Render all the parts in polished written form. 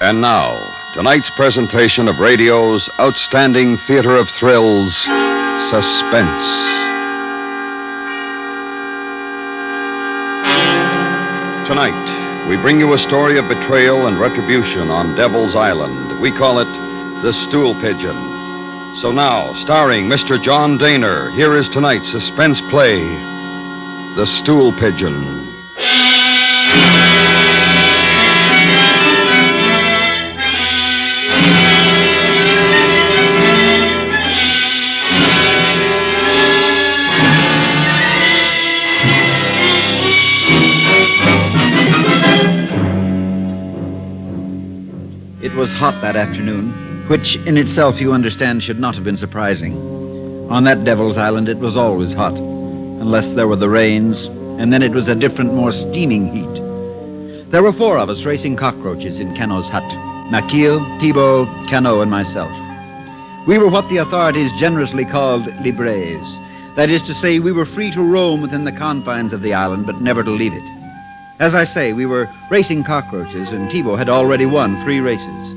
And now, tonight's presentation of radio's outstanding theater of thrills, Suspense. Tonight, we bring you a story of betrayal and retribution on Devil's Island. We call it The Stool Pigeon. So now, starring Mr. John Daner, here is tonight's suspense play, The Stool Pigeon. It was hot that afternoon, which in itself, you understand, should not have been surprising. On that Devil's Island, it was always hot, unless there were the rains, and then it was a different, more steaming heat. There were 4 of us racing cockroaches in Cano's hut: Makil, Thibault, Cano, and myself. We were what the authorities generously called libres. That is to say, we were free to roam within the confines of the island, but never to leave it. As I say, we were racing cockroaches, and Thibault had already won 3 races.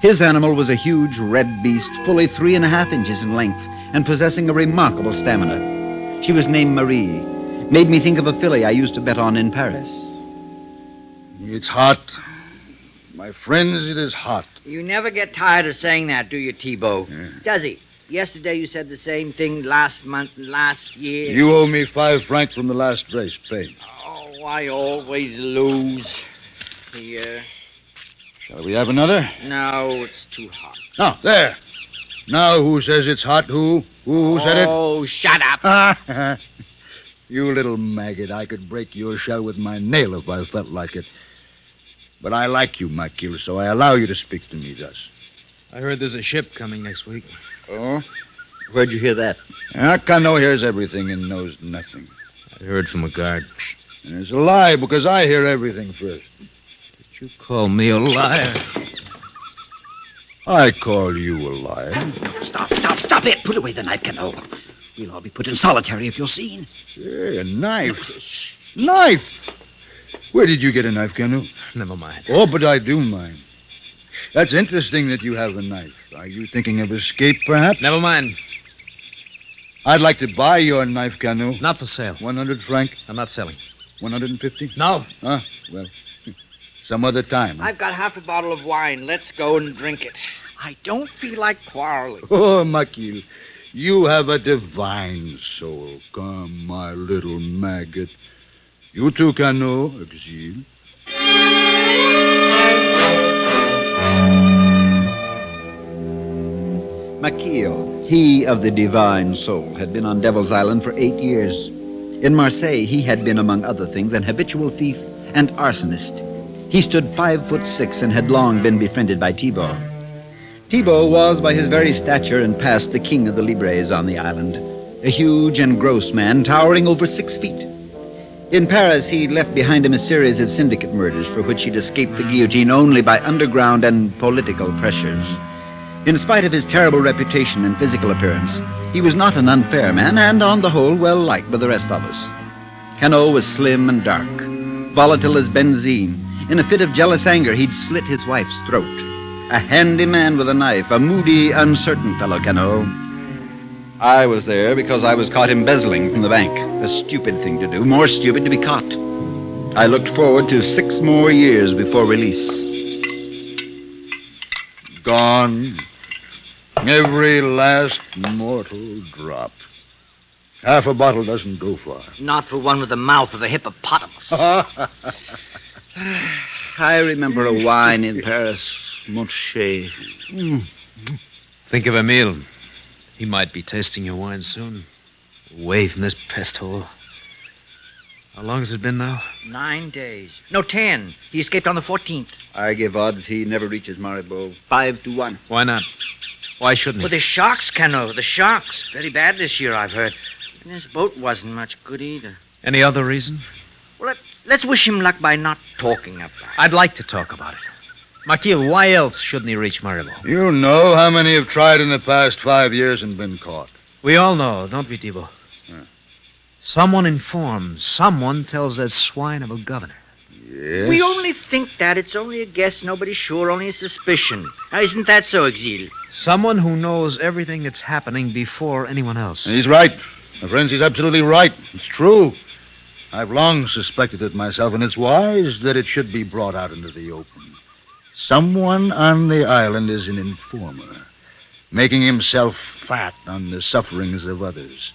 His animal was a huge red beast, fully 3.5 inches in length, and possessing a remarkable stamina. She was named Marie. Made me think of a filly I used to bet on in Paris. It's hot. My friends, it is hot. You never get tired of saying that, do you, Thibault? Yeah. Does he? Yesterday you said the same thing last month and last year. You owe me 5 francs from the last race. Pay. Oh, I always lose. Here. Shall we have another? No, it's too hot. Oh, there. Now who says it's hot? Who? Who said it? Oh, shut up. You little maggot. I could break your shell with my nail if I felt like it. But I like you, Makil, so I allow you to speak to me thus. I heard there's a ship coming next week. Oh? Where'd you hear that? Cano hears everything and knows nothing. I heard from a guard. And it's a lie, because I hear everything first. Did you call me a liar? I call you a liar. Stop it. Put away the knife, Cano. We'll all be put in solitary if you're seen. Hey, a knife. Knife! Where did you get a knife, Cano? Never mind. Oh, but I do mind. That's interesting that you have a knife. Are you thinking of escape, perhaps? Never mind. I'd like to buy your knife, Cano. Not for sale. 100 francs? I'm not selling. 150? No. Ah, well, some other time. I've got half a bottle of wine. Let's go and drink it. I don't feel like quarreling. Oh, Makil, you have a divine soul. Come, my little maggot. You too, Cano, exile. Makil, he of the divine soul, had been on Devil's Island for 8 years. In Marseille, he had been, among other things, an habitual thief and arsonist. He stood 5'6" and had long been befriended by Thibault. Thibault was, by his very stature and past, the king of the libres on the island, a huge and gross man towering over 6 feet. In Paris, he left behind him a series of syndicate murders for which he'd escaped the guillotine only by underground and political pressures. In spite of his terrible reputation and physical appearance, he was not an unfair man, and on the whole, well liked by the rest of us. Cano was slim and dark, volatile as benzene. In a fit of jealous anger, he'd slit his wife's throat. A handy man with a knife, a moody, uncertain fellow, Cano. I was there because I was caught embezzling from the bank. A stupid thing to do, more stupid to be caught. I looked forward to 6 more years before release. Gone. Every last mortal drop. Half a bottle doesn't go far. Not for one with the mouth of a hippopotamus. I remember a wine in Paris, Monche. Think of Emile. He might be tasting your wine soon. Away from this pest hole. How long has it been now? 9 days. No, 10. He escaped on the 14th. I give odds he never reaches Maribor. 5-1. Why not? Why shouldn't he? Well, the sharks, Cano. The sharks. Very bad this year, I've heard. And his boat wasn't much good either. Any other reason? Well, let's wish him luck by not talking about it. I'd like to talk about it. Makil, why else shouldn't he reach Maribor? You know how many have tried in the past 5 years and been caught. We all know, don't we, Thibault? Yeah. Someone informs. Someone tells that swine of a governor. Yes? We only think that. It's only a guess. Nobody's sure. Only a suspicion. Now, isn't that so, Exil? Someone who knows everything that's happening before anyone else. He's right. My friends, he's absolutely right. It's true. I've long suspected it myself, and it's wise that it should be brought out into the open. Someone on the island is an informer, making himself fat on the sufferings of others.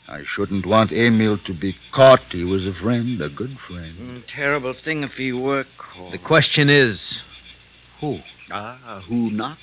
I shouldn't want Emil to be caught. He was a friend, a good friend. Terrible thing if he were caught. The question is, who? Who not?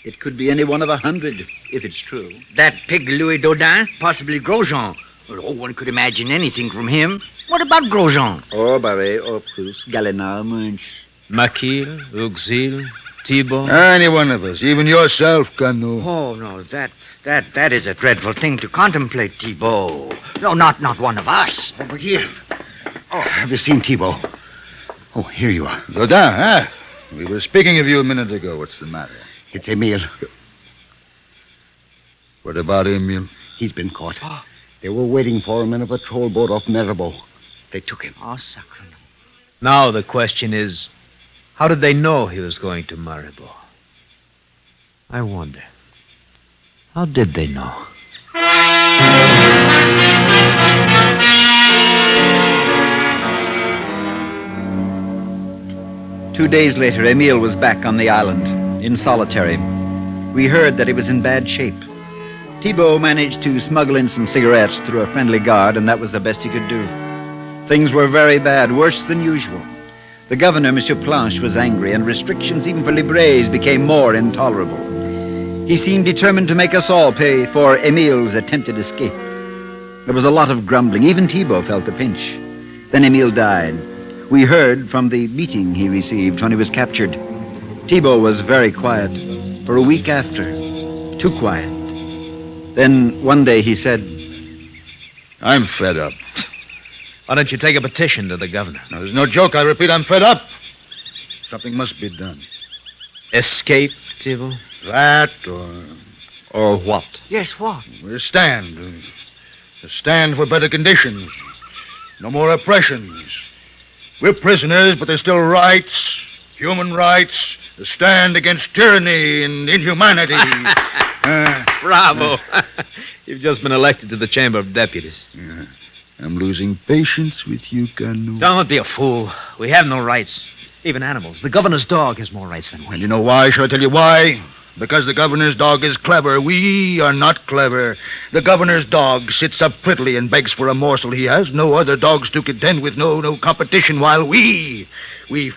It could be any one of 100, if it's true. That pig Louis Dodin? Possibly Grosjean. Well, one could imagine anything from him. What about Grosjean? Or Barret, or Proust, Gallinard, Munch. Maquille, Uxil, Thibault. Any one of us, even yourself, Canu. Oh, no, that is a dreadful thing to contemplate, Thibault. No, not one of us. Over here. Oh, have you seen Thibault? Oh, here you are. Dodin, huh? We were speaking of you a minute ago. What's the matter? It's Emil. What about Emil? He's been caught. They were waiting for him in a patrol boat off Mirabeau. They took him. Oh, sacrament. Now the question is, how did they know he was going to Maribor? I wonder. How did they know? 2 days later, Emil was back on the island, in solitary. We heard that he was in bad shape. Thibault managed to smuggle in some cigarettes through a friendly guard, and that was the best he could do. Things were very bad, worse than usual. The governor, Monsieur Planche, was angry, and restrictions even for Libres became more intolerable. He seemed determined to make us all pay for Emil's attempted escape. There was a lot of grumbling. Even Thibault felt the pinch. Then Emil died. We heard from the beating he received when he was captured. Thibault was very quiet for a week after. Too quiet. Then one day he said, I'm fed up. Why don't you take a petition to the governor? Now, there's no joke. I repeat, I'm fed up. Something must be done. Escape, Thibault? That or what? Yes, what? a stand. A stand for better conditions. No more oppressions. We're prisoners, but there's still rights, human rights, a stand against tyranny and inhumanity. Bravo. You've just been elected to the Chamber of Deputies. I'm losing patience with you, Canu. Don't be a fool. We have no rights. Even animals. The governor's dog has more rights than we. And you know why? Shall I tell you why? Because the governor's dog is clever. We are not clever. The governor's dog sits up prettily and begs for a morsel. He has no other dogs to contend with, no competition, while we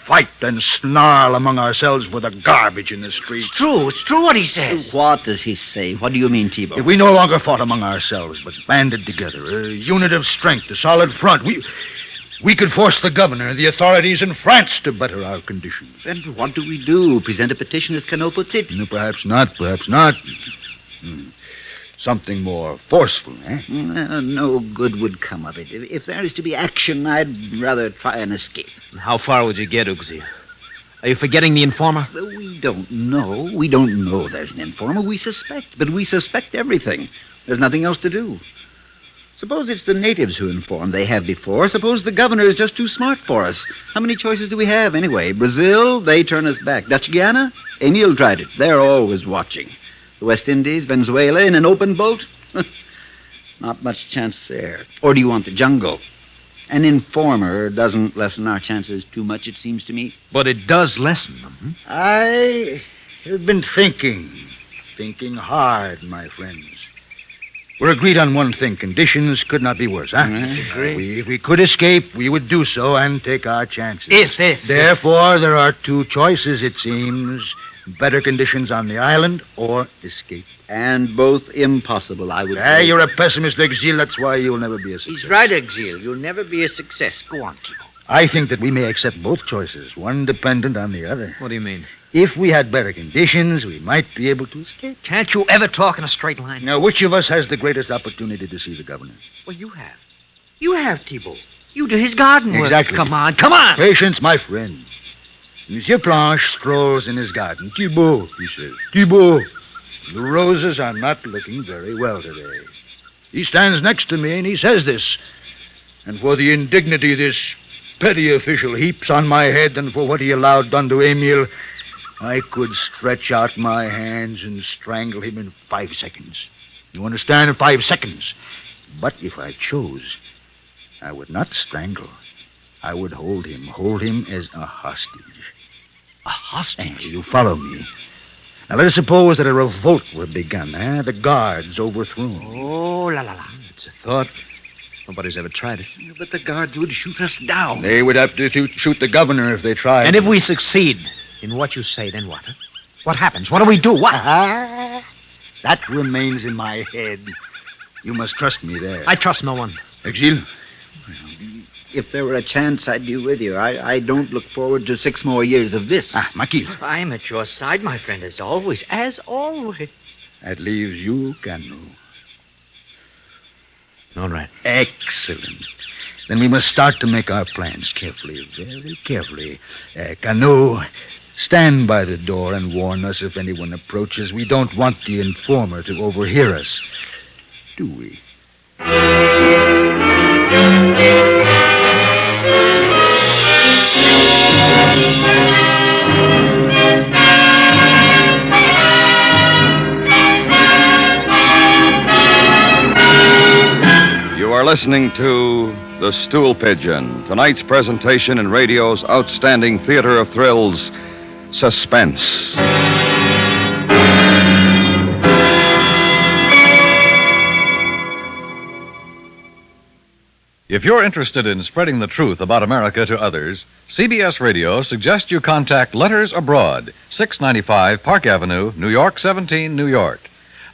fight and snarl among ourselves for the garbage in the streets. It's true what he says. What does he say? What do you mean, Thibault? If we no longer fought among ourselves, but banded together, a unit of strength, a solid front, we could force the governor and the authorities in France to better our conditions. Then what do we do? Present a petition as Cano puts it? No, perhaps not. Something more forceful, eh? No good would come of it. If there is to be action, I'd rather try and escape. How far would you get, Uxie? Are you forgetting the informer? We don't know. We don't know there's an informer. We suspect, but we suspect everything. There's nothing else to do. Suppose it's the natives who inform. They have before. Suppose the governor is just too smart for us. How many choices do we have, anyway? Brazil, they turn us back. Dutch Guiana? Emil tried it. They're always watching. The West Indies, Venezuela, in an open boat? Not much chance there. Or do you want the jungle? An informer doesn't lessen our chances too much, it seems to me. But it does lessen them. I have been thinking hard, my friends. We're agreed on one thing. Conditions could not be worse, huh? If we could escape, we would do so and take our chances. If. Therefore, there are two choices, it seems. Better conditions on the island or escape. And both impossible, I would say. You're a pessimist, Exil. That's why you'll never be a success. He's right, Exil. You'll never be a success. Go on, Thibault. I think that we may accept both choices, one dependent on the other. What do you mean? If we had better conditions, we might be able to escape. Can't you ever talk in a straight line? Now, which of us has the greatest opportunity to see the governor? Well, you have. You have, Thibault. You do his garden work. Exactly. Come on. Patience, my friend. Monsieur Planche strolls in his garden. Thibault, he says. Thibault, the roses are not looking very well today. He stands next to me and he says this. And for the indignity this petty official heaps on my head and for what he allowed done to Emil, I could stretch out my hands and strangle him in 5 seconds. You understand? 5 seconds. But if I chose, I would not strangle. I would hold him as a hostage. A hostage? You follow me. Now, let us suppose that a revolt were begun, the guards overthrown. Oh, la, la, la. It's a thought. Nobody's ever tried it. But the guards would shoot us down. They would have to shoot the governor if they tried. And if we succeed in what you say, then what? Huh? What happens? What do we do? What? That remains in my head. You must trust me there. I trust no one. Exil? If there were a chance, I'd be with you. I don't look forward to 6 more years of this. Makil. I'm at your side, my friend, as always. As always. That leaves you, Cano. All right. Excellent. Then we must start to make our plans carefully, very carefully. Cano, stand by the door and warn us if anyone approaches. We don't want the informer to overhear us, do we? You are listening to The Stool Pigeon, tonight's presentation in radio's outstanding theater of thrills, Suspense. If you're interested in spreading the truth about America to others, CBS Radio suggests you contact Letters Abroad, 695 Park Avenue, New York 17, New York.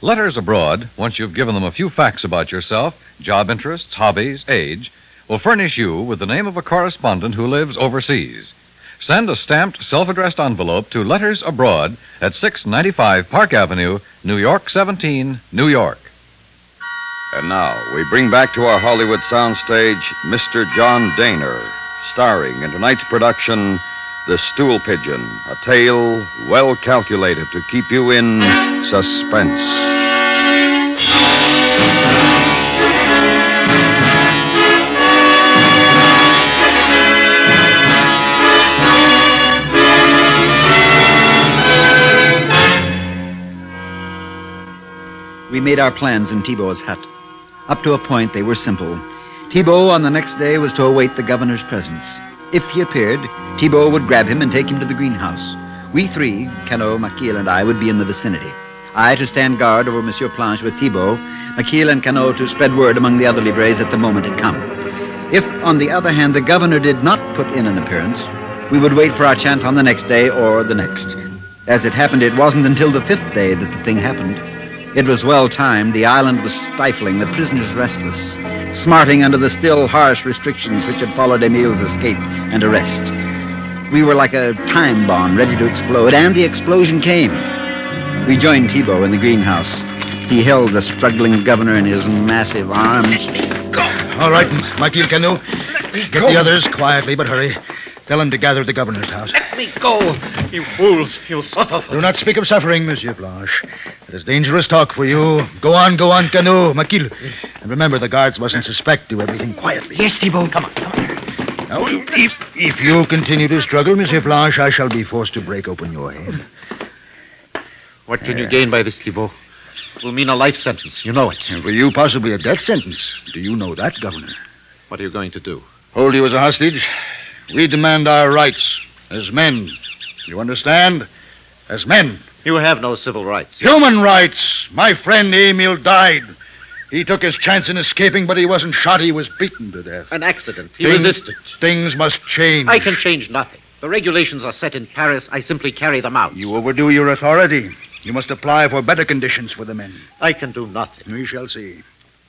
Letters Abroad, once you've given them a few facts about yourself, job interests, hobbies, age, will furnish you with the name of a correspondent who lives overseas. Send a stamped, self-addressed envelope to Letters Abroad at 695 Park Avenue, New York 17, New York. And now, we bring back to our Hollywood soundstage Mr. John Dehner, starring in tonight's production, The Stool Pigeon, a tale well calculated to keep you in suspense. We made our plans in Thibault's hut. Up to a point, they were simple. Thibault, on the next day, was to await the governor's presence. If he appeared, Thibault would grab him and take him to the greenhouse. We 3, Cano, Makil, and I, would be in the vicinity. I to stand guard over Monsieur Planche with Thibault, Makil and Cano to spread word among the other livres that the moment had come. If, on the other hand, the governor did not put in an appearance, we would wait for our chance on the next day or the next. As it happened, it wasn't until the 5th day that the thing happened. It was well timed. The island was stifling, the prisoners restless, smarting under the still harsh restrictions which had followed Emil's escape and arrest. We were like a time bomb ready to explode, and the explosion came. We joined Thibault in the greenhouse. He held the struggling governor in his massive arms. All right, Makil, Cano. Get the others quietly, but hurry. Tell them to gather at the governor's house. Let me go. You fools. You'll suffer. Do not speak of suffering, Monsieur Blanche. It is dangerous talk for you. Go on, Cano, Makil. And remember, the guards mustn't suspect. Do everything quietly. Yes, Thibault. Come on. Now, if you continue to struggle, Monsieur Blanche, I shall be forced to break open your head. What can you gain by this, Thibault? It will mean a life sentence. You know it. And for you, possibly a death sentence. Do you know that, Governor? What are you going to do? Hold you as a hostage. We demand our rights as men. You understand? As men. You have no civil rights. Human rights. My friend Emil died. He took his chance in escaping, but he wasn't shot. He was beaten to death. An accident. He resisted. Things must change. I can change nothing. The regulations are set in Paris. I simply carry them out. You overdo your authority. You must apply for better conditions for the men. I can do nothing. We shall see.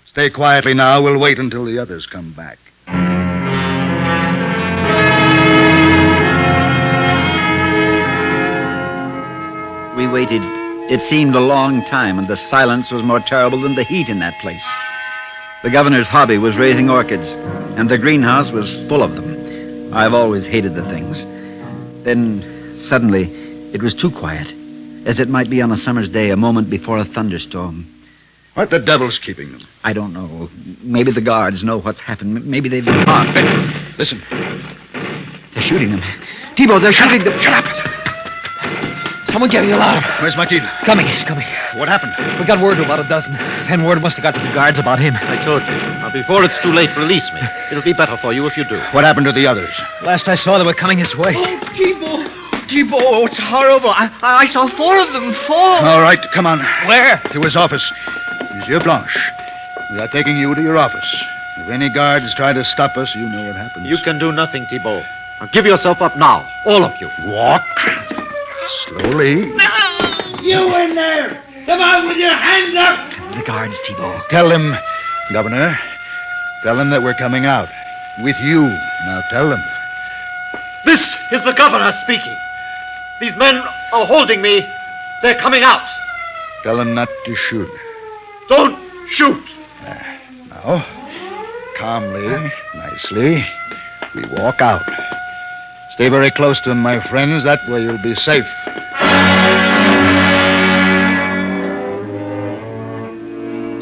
Stay quietly now. We'll wait until the others come back. We waited. It seemed a long time, and the silence was more terrible than the heat in that place. The governor's hobby was raising orchids, and the greenhouse was full of them. I've always hated the things. Then, suddenly, it was too quiet, as it might be on a summer's day, a moment before a thunderstorm. What the devil's keeping them? I don't know. Maybe the guards know what's happened. Maybe they've been caught. Listen. They're shooting them. Thibault, they're shooting them. Shut up! Someone get the alarm. Where's Martin? Coming, he's coming. What happened? We got word to about a dozen. And word must have got to the guards about him. I told you. Now, before it's too late, release me. It'll be better for you if you do. What happened to the others? Last I saw, they were coming his way. Thibault, it's horrible. I saw 4 of them fall. All right, come on. Where? To his office. Monsieur Blanche, we are taking you to your office. If any guards try to stop us, you know what happens. You can do nothing, Thibault. Now, give yourself up now. All of you. Walk. Slowly. You in there! Come out with your hands up! The guards, Thibault. Tell them, Governor. Tell them that we're coming out. With you. Now tell them. This is the governor speaking. These men are holding me. They're coming out. Tell them not to shoot. Don't shoot. Now, calmly, nicely, we walk out. Stay very close to them, my friends. That way you'll be safe.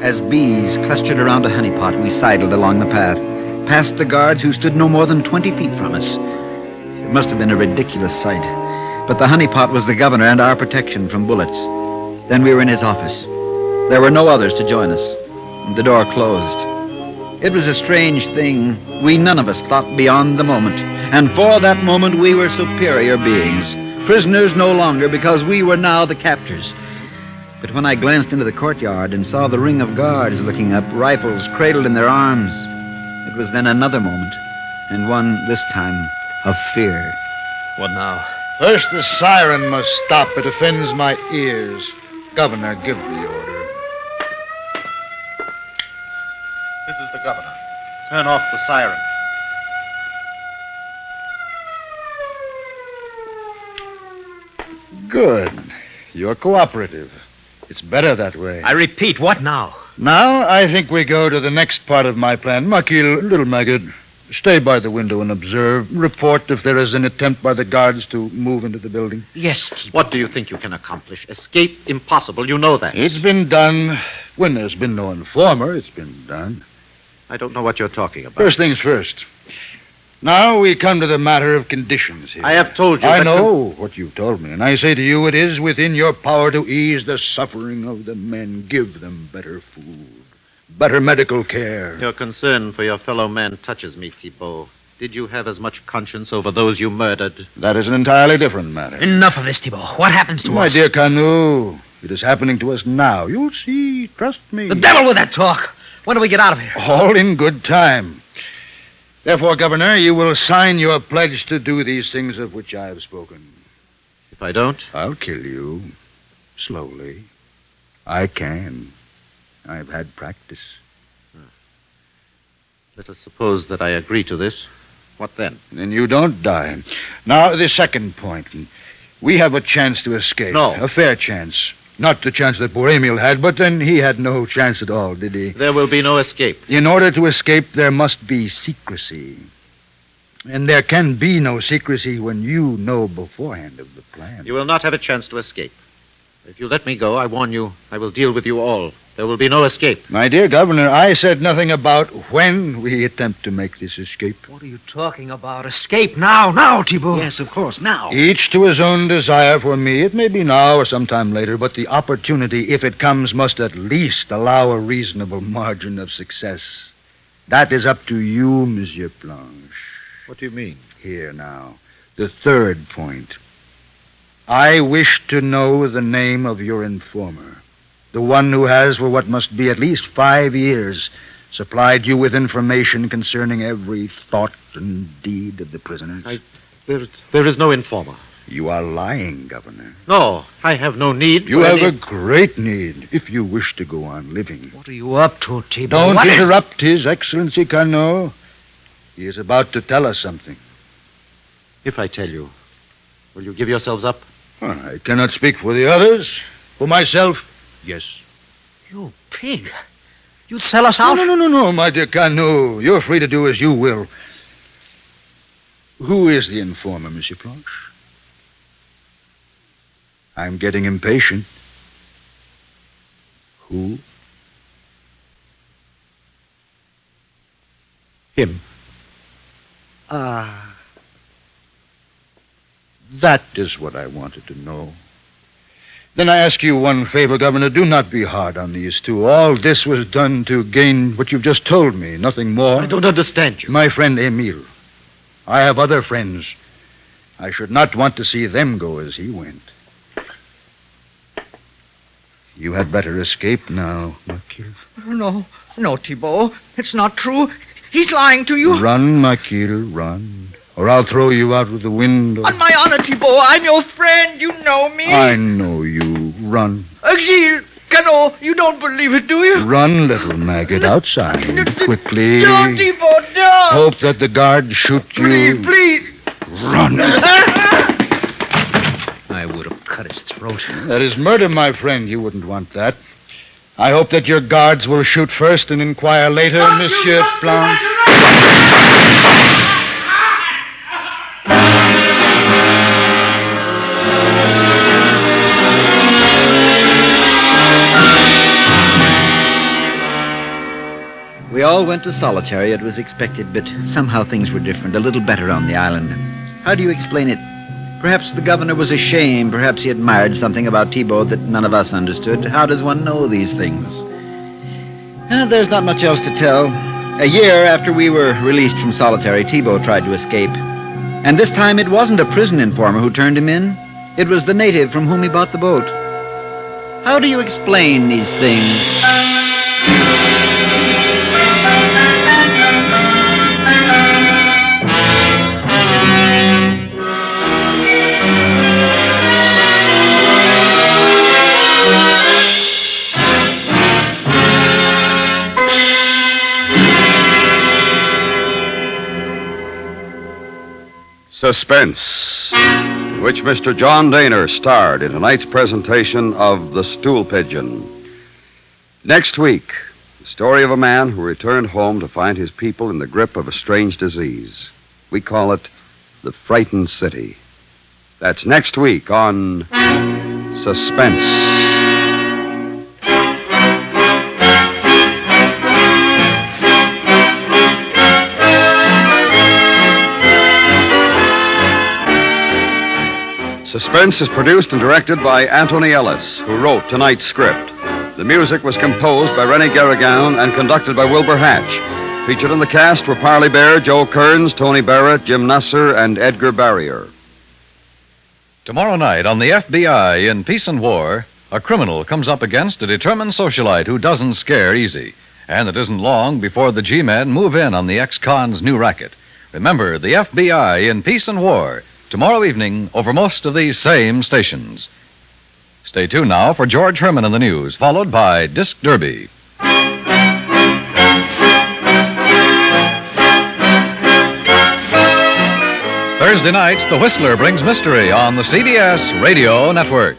As bees clustered around a honeypot, we sidled along the path, past the guards who stood no more than 20 feet from us. It must have been a ridiculous sight, but the honeypot was the governor and our protection from bullets. Then we were in his office. There were no others to join us, and the door closed. It was a strange thing. We none of us thought beyond the moment, and for that moment we were superior beings, prisoners no longer because we were now the captors. But when I glanced into the courtyard and saw the ring of guards looking up, rifles cradled in their arms, it was then another moment, and one, this time, of fear. What now? First, the siren must stop. It offends my ears. Governor, give the order. This is the governor. Turn off the siren. Good. You're cooperative. It's better that way. I repeat, what now? Now, I think we go to the next part of my plan. Makil, little maggot, stay by the window and observe. Report if there is an attempt by the guards to move into the building. Yes, Thibault. What do you think you can accomplish? Escape? Impossible. You know that. It's been done. When there's been no informer, it's been done. I don't know what you're talking about. First things first. Now we come to the matter of conditions here. I have told you I that know what you've told me, and I say to you, it is within your power to ease the suffering of the men. Give them better food, better medical care. Your concern for your fellow man touches me, Thibault. Did you have as much conscience over those you murdered? That is an entirely different matter. Enough of this, Thibault. What happens to My us? dear Canu, it is happening to us now. You'll see. Trust me. The devil with that talk. When do we get out of here? All in good time. Therefore, Governor, you will sign your pledge to do these things of which I have spoken. If I don't? I'll kill you. Slowly. I can. I've had practice. Let us suppose that I agree to this. What then? Then you don't die. Now, the second point. We have a chance to escape. No. A fair chance. Not the chance that poor Emil had, but then he had no chance at all, did he? There will be no escape. In order to escape, there must be secrecy. And there can be no secrecy when you know beforehand of the plan. You will not have a chance to escape. If you let me go, I warn you, I will deal with you all. There will be no escape. My dear Governor, I said nothing about when we attempt to make this escape. What are you talking about? Escape now, Thibault. Yes, of course, now. Each to his own desire for me. It may be now or sometime later, but the opportunity, if it comes, must at least allow a reasonable margin of success. That is up to you, Monsieur Blanche. What do you mean? Here now, the third point. I wish to know the name of your informer. The one who has, for what must be at least 5 years, supplied you with information concerning every thought and deed of the prisoners. There is no informer. You are lying, Governor. No, I have no need. You have a great need if you wish to go on living. What are you up to, Thibault? Don't What is- interrupt His Excellency Carnot. He is about to tell us something. If I tell you, will you give yourselves up? I cannot speak for the others. For myself, yes. You pig. You'd sell us out? No, my dear Carnot. You're free to do as you will. Who is the informer, Monsieur Blanche? I'm getting impatient. Who? Him. That is what I wanted to know. Then I ask you one favor, Governor. Do not be hard on these two. All this was done to gain what you've just told me, nothing more. I don't understand you. My friend Emile. I have other friends. I should not want to see them go as he went. You had better escape now, Makil. No, Thibault. It's not true. He's lying to you. Run, Makil, run. Or I'll throw you out of the window. On my honor, Thibault, I'm your friend. You know me. I know you. Run. Gilles, Cano, you don't believe it, do you? Run, little maggot, outside. Quickly. Don't, Thibault, don't. Hope that the guards shoot you. Please. Run. I would have cut his throat. That is murder, my friend. You wouldn't want that. I hope that your guards will shoot first and inquire later, Monsieur Blanc. We all went to solitary. It was expected, but somehow things were different, a little better on the island. How do you explain it? Perhaps the governor was ashamed. Perhaps he admired something about Thibault that none of us understood. How does one know these things? There's not much else to tell. A year after we were released from solitary, Thibault tried to escape. And this time it wasn't a prison informer who turned him in. It was the native from whom he bought the boat. How do you explain these things? Suspense, in which Mr. John Daner starred in tonight's presentation of The Stool Pigeon. Next week, the story of a man who returned home to find his people in the grip of a strange disease. We call it The Frightened City. That's next week on Suspense. Suspense is produced and directed by Anthony Ellis, who wrote tonight's script. The music was composed by René Garrigan and conducted by Wilbur Hatch. Featured in the cast were Parley Bear, Joe Kearns, Tony Barrett, Jim Nusser, and Edgar Barrier. Tomorrow night on the FBI in Peace and War, a criminal comes up against a determined socialite who doesn't scare easy. And it isn't long before the G-men move in on the ex-con's new racket. Remember, the FBI in Peace and War, tomorrow evening over most of these same stations. Stay tuned now for George Herman in the news, followed by Disc Derby. Thursday nights, The Whistler brings mystery on the CBS Radio Network.